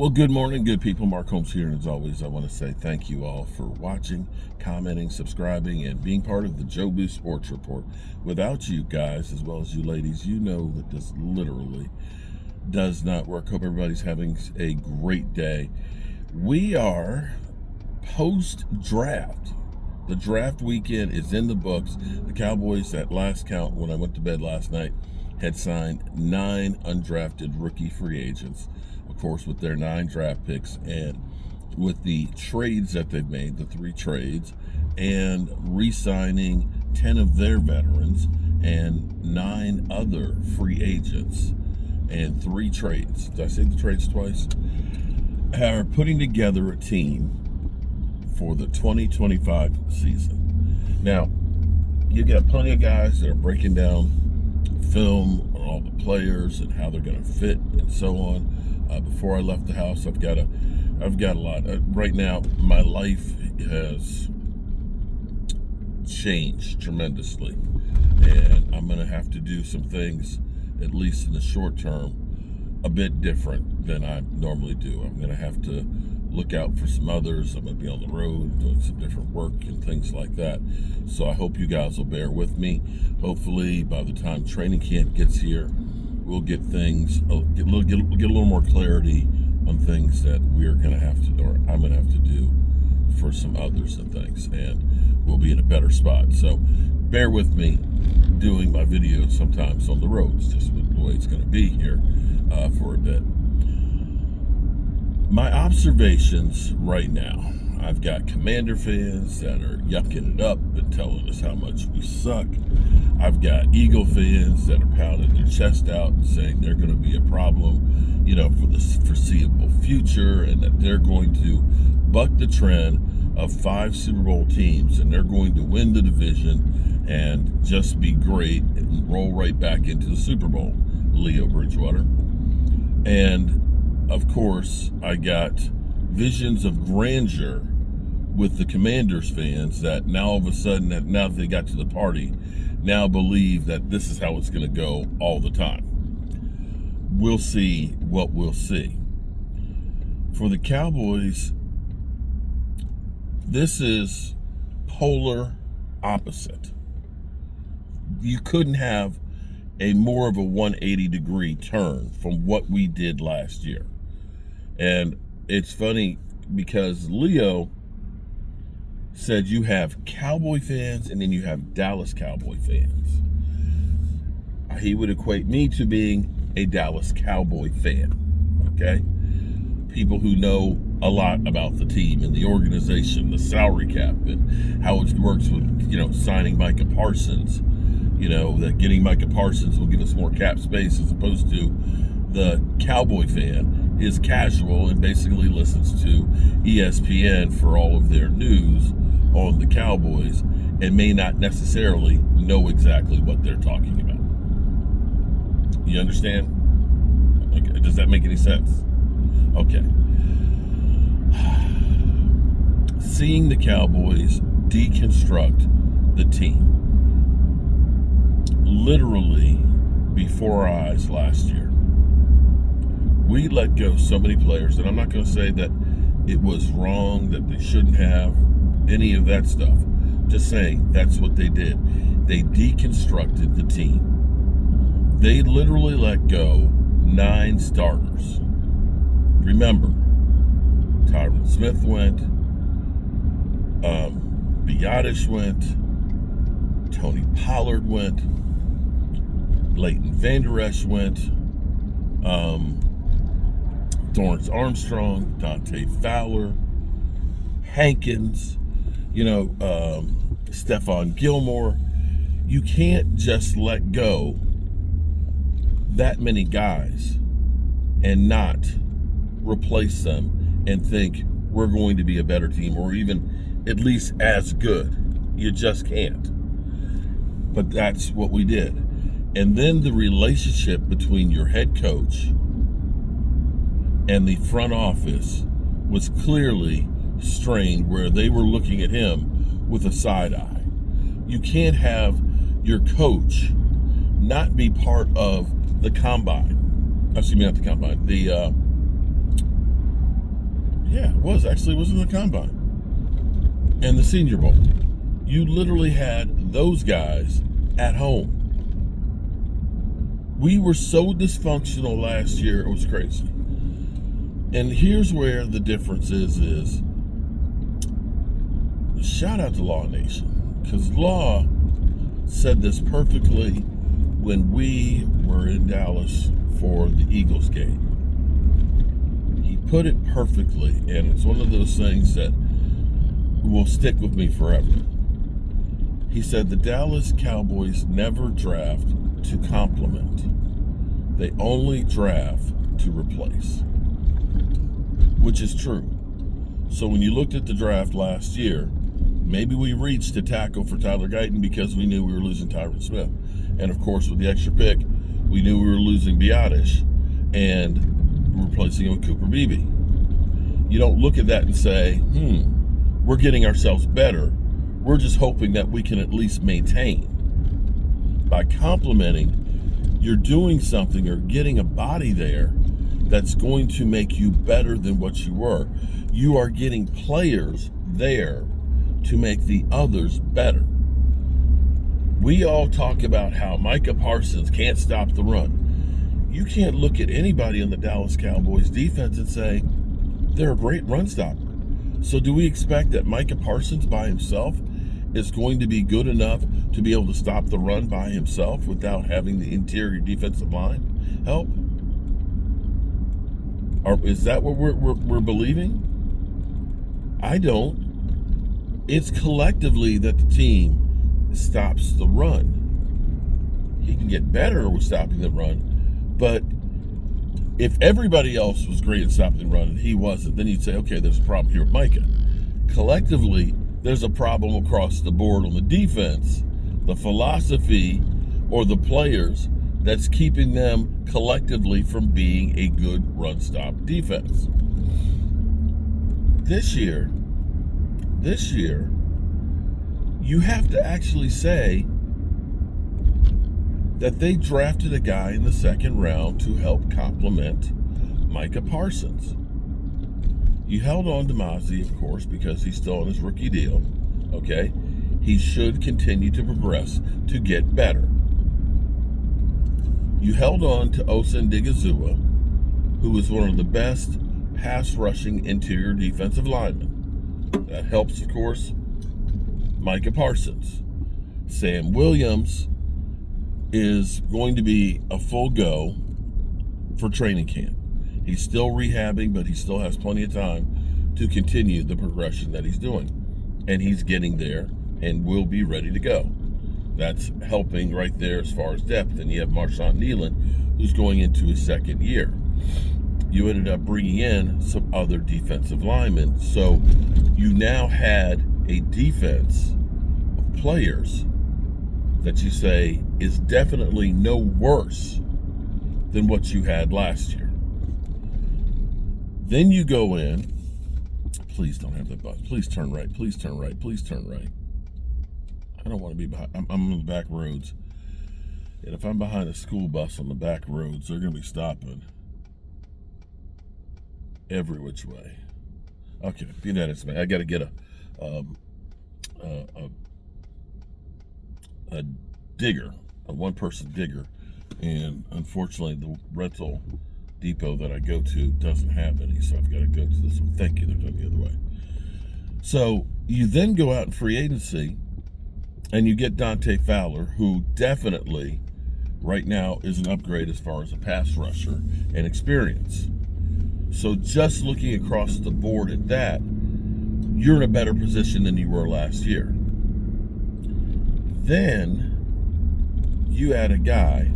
Well, good morning, good people. Mark Holmes here, and as always, I want to say thank you all for watching, commenting, subscribing, and being part of the Joe Boo Sports Report. Without you guys, as well as you ladies, you know that this literally does not work. Hope everybody's having a great day. We are post-draft. The draft weekend is in the books. The Cowboys, at last count, when I went to bed last night, had signed 9 undrafted rookie free agents, of course, with their 9 draft picks, and with the trades that they've made, the 3 trades, and re-signing 10 of their veterans and 9 other free agents and 3 trades. Did I say the trades twice? Are putting together a team for the 2025 season. Now, you got plenty of guys that are breaking down film on all the players and how they're going to fit and so on. Before I left the house, I've got a lot. Right now, my life has changed tremendously, and I'm going to have to do some things, at least in the short term, a bit different than I normally do. I'm going to have to look out for some others. I'm going to be on the road doing some different work and things like that. So I hope you guys will bear with me. Hopefully, by the time training camp gets here, we'll get things, get a little more clarity on things that we're going to have to, or I'm going to have to do for some others and things, and we'll be in a better spot. So bear with me doing my videos sometimes on the road. It's just the way it's going to be here for a bit. My observations right now, I've got Commander fans that are yucking it up and telling us how much we suck. I've got Eagle fans that are pounding their chest out and saying they're going to be a problem, for the foreseeable future, and that they're going to buck the trend of 5 Super Bowl teams, and they're going to win the division and just be great and roll right back into the Super Bowl, Leo Bridgewater. And of course, I got visions of grandeur with the Commanders fans that now all of a sudden, now that they got to the party, now believe that this is how it's going to go all the time. We'll see what we'll see. For the Cowboys, this is polar opposite. You couldn't have a more of a 180-degree turn from what we did last year. And it's funny because Leo said you have Cowboy fans and then you have Dallas Cowboy fans. He would equate me to being a Dallas Cowboy fan, okay? People who know a lot about the team and the organization, the salary cap, and how it works with, signing Micah Parsons. That getting Micah Parsons will give us more cap space, as opposed to the Cowboy fan is casual and basically listens to ESPN for all of their news on the Cowboys and may not necessarily know exactly what they're talking about. You understand? Okay. Does that make any sense? Okay. Seeing the Cowboys deconstruct the team literally before our eyes last year. We let go so many players, and I'm not going to say that it was wrong, that they shouldn't have, any of that stuff. Just saying, that's what they did. They deconstructed the team. They literally let go 9 starters. Remember, Tyron Smith went, Biotish went, Tony Pollard went, Leighton Vander Esch went, Dorrance Armstrong, Dante Fowler, Hankins, Stephon Gilmore. You can't just let go that many guys and not replace them and think we're going to be a better team, or even at least as good. You just can't. But that's what we did. And then the relationship between your head coach and the front office was clearly strained, where they were looking at him with a side eye. You can't have your coach not be part of the combine. Excuse me, not the combine. Yeah, it was. Actually, it was in the Combine and the Senior Bowl. You literally had those guys at home. We were so dysfunctional last year, it was crazy. And here's where the difference is shout out to Law Nation, because Law said this perfectly when we were in Dallas for the Eagles game. He put it perfectly, and it's one of those things that will stick with me forever. He said the Dallas Cowboys never draft to complement. They only draft to replace, which is true. So when you looked at the draft last year, maybe we reached a tackle for Tyler Guyton because we knew we were losing Tyron Smith. And of course, with the extra pick, we knew we were losing Biotish and replacing him with Cooper Beebe. You don't look at that and say, we're getting ourselves better. We're just hoping that we can at least maintain. By complementing, you're doing something or getting a body there that's going to make you better than what you were. You are getting players there to make the others better. We all talk about how Micah Parsons can't stop the run. You can't look at anybody on the Dallas Cowboys defense and say they're a great run stopper. So do we expect that Micah Parsons by himself is going to be good enough to be able to stop the run by himself without having the interior defensive line help? Or is that what we're believing? I don't. It's collectively that the team stops the run. He can get better with stopping the run, but if everybody else was great at stopping the run and he wasn't, then you'd say, okay, there's a problem here with Micah. Collectively, there's a problem across the board on the defense, the philosophy, or the players that's keeping them collectively from being a good run-stop defense. This year, you have to actually say that they drafted a guy in the second round to help complement Micah Parsons. You held on to Mozzie, of course, because he's still on his rookie deal, okay? He should continue to progress to get better. You held on to Osendigizua, who is one of the best pass-rushing interior defensive linemen. That helps, of course, Micah Parsons. Sam Williams is going to be a full go for training camp. He's still rehabbing, but he still has plenty of time to continue the progression that he's doing. And he's getting there and will be ready to go. That's helping right there as far as depth. And you have Marshawn Nealon, who's going into his second year. You ended up bringing in some other defensive linemen. So you now had a defense of players that you say is definitely no worse than what you had last year. Then you go in, please don't have that button, please turn right, please turn right, please turn right. I don't want to be behind, I'm on the back roads. And if I'm behind a school bus on the back roads, they're going to be stopping every which way. Okay, be that as it may, I got to get a digger, a one-person digger, and unfortunately the rental depot that I go to doesn't have any, so I've got to go to this one. Thank you, they're going the other way. So you then go out in free agency and you get Dante Fowler, who definitely right now is an upgrade as far as a pass rusher and experience. So just looking across the board at that, you're in a better position than you were last year. Then you had a guy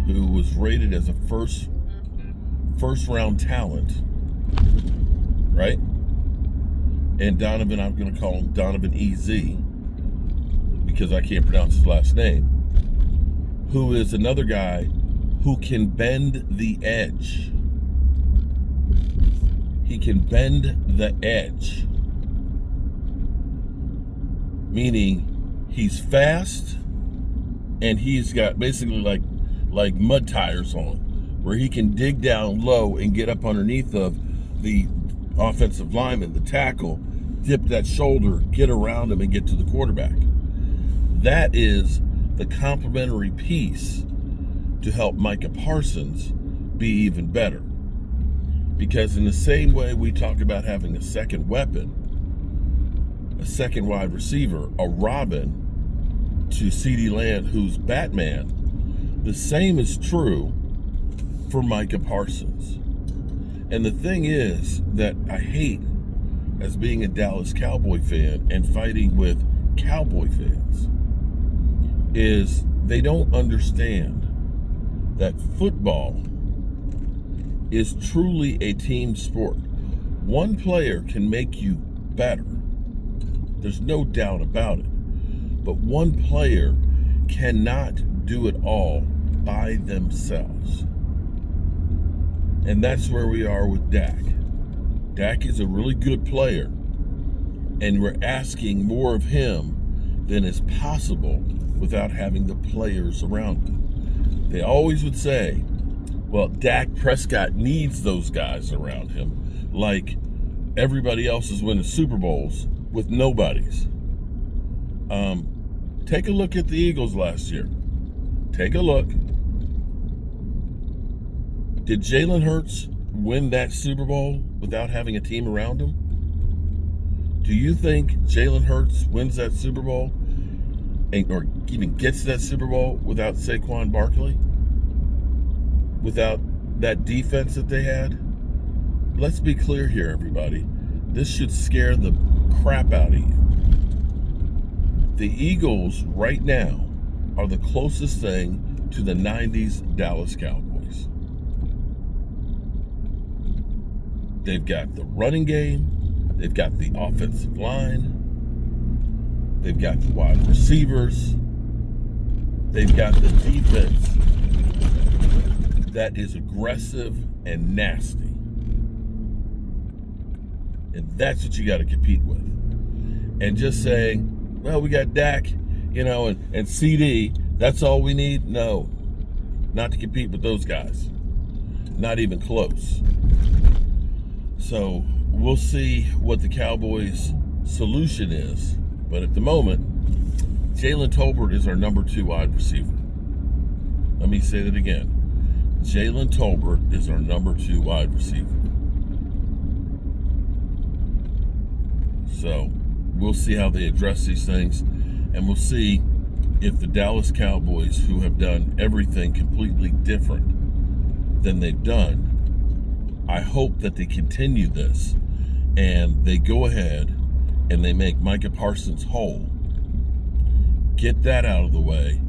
who was rated as a first round talent, right? And Donavan, I'm going to call him Donavan EZ because I can't pronounce his last name, who is another guy who can bend the edge. He can bend the edge, meaning he's fast and he's got basically like mud tires on, where he can dig down low and get up underneath of the offensive lineman, the tackle, dip that shoulder, get around him, and get to the quarterback. That is the complementary piece to help Micah Parsons be even better. Because in the same way we talk about having a second weapon, a second wide receiver, a Robin to CeeDee Lamb, who's Batman, the same is true for Micah Parsons. And the thing is that I hate, as being a Dallas Cowboy fan and fighting with Cowboy fans, is they don't understand that football is truly a team sport. One player can make you better. There's no doubt about it. But one player cannot do it all by themselves. And that's where we are with Dak. Dak is a really good player, and we're asking more of him than is possible without having the players around him. They always would say, well, Dak Prescott needs those guys around him, like everybody else is winning Super Bowls with nobodies. Take a look at the Eagles last year. Take a look. Did Jalen Hurts win that Super Bowl without having a team around him? Do you think Jalen Hurts wins that Super Bowl or even gets to that Super Bowl without Saquon Barkley? Without that defense that they had? Let's be clear here, everybody. This should scare the crap out of you. The Eagles right now are the closest thing to the 90s Dallas Cowboys. They've got the running game. They've got the offensive line. They've got the wide receivers. They've got the defense that is aggressive and nasty. And that's what you got to compete with. And just saying, well, we got Dak, and CD, that's all we need? No, not to compete with those guys. Not even close. So we'll see what the Cowboys' solution is. But at the moment, Jalen Tolbert is our number 2 wide receiver. Let me say that again. Jalen Tolbert is our number 2 wide receiver. So we'll see how they address these things, and we'll see if the Dallas Cowboys, who have done everything completely different than they've done, I hope that they continue this and they go ahead and they make Micah Parsons whole, get that out of the way,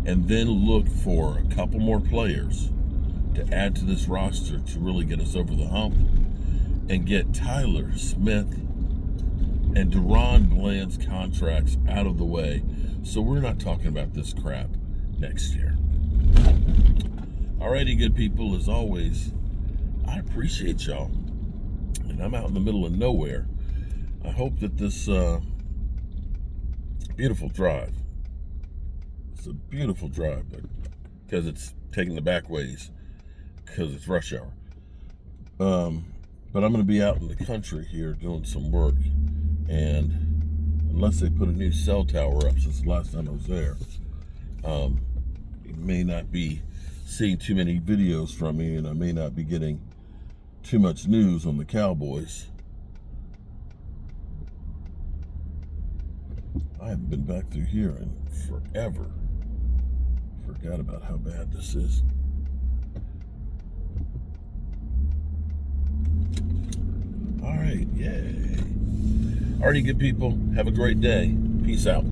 and then look for a couple more players to add to this roster to really get us over the hump and get Tyler Smith and Deron Bland's contracts out of the way so we're not talking about this crap next year. Alrighty, good people, as always, I appreciate y'all. And I'm out in the middle of nowhere. I hope that this beautiful drive, it's a beautiful drive, but because it's taking the back ways, because it's rush hour. But I'm going to be out in the country here doing some work. And unless they put a new cell tower up since the last time I was there, you may not be seeing too many videos from me, and I may not be getting too much news on the Cowboys. I haven't been back through here in forever. Forgot about how bad this is. All right, yay. Alrighty, good people. Have a great day. Peace out.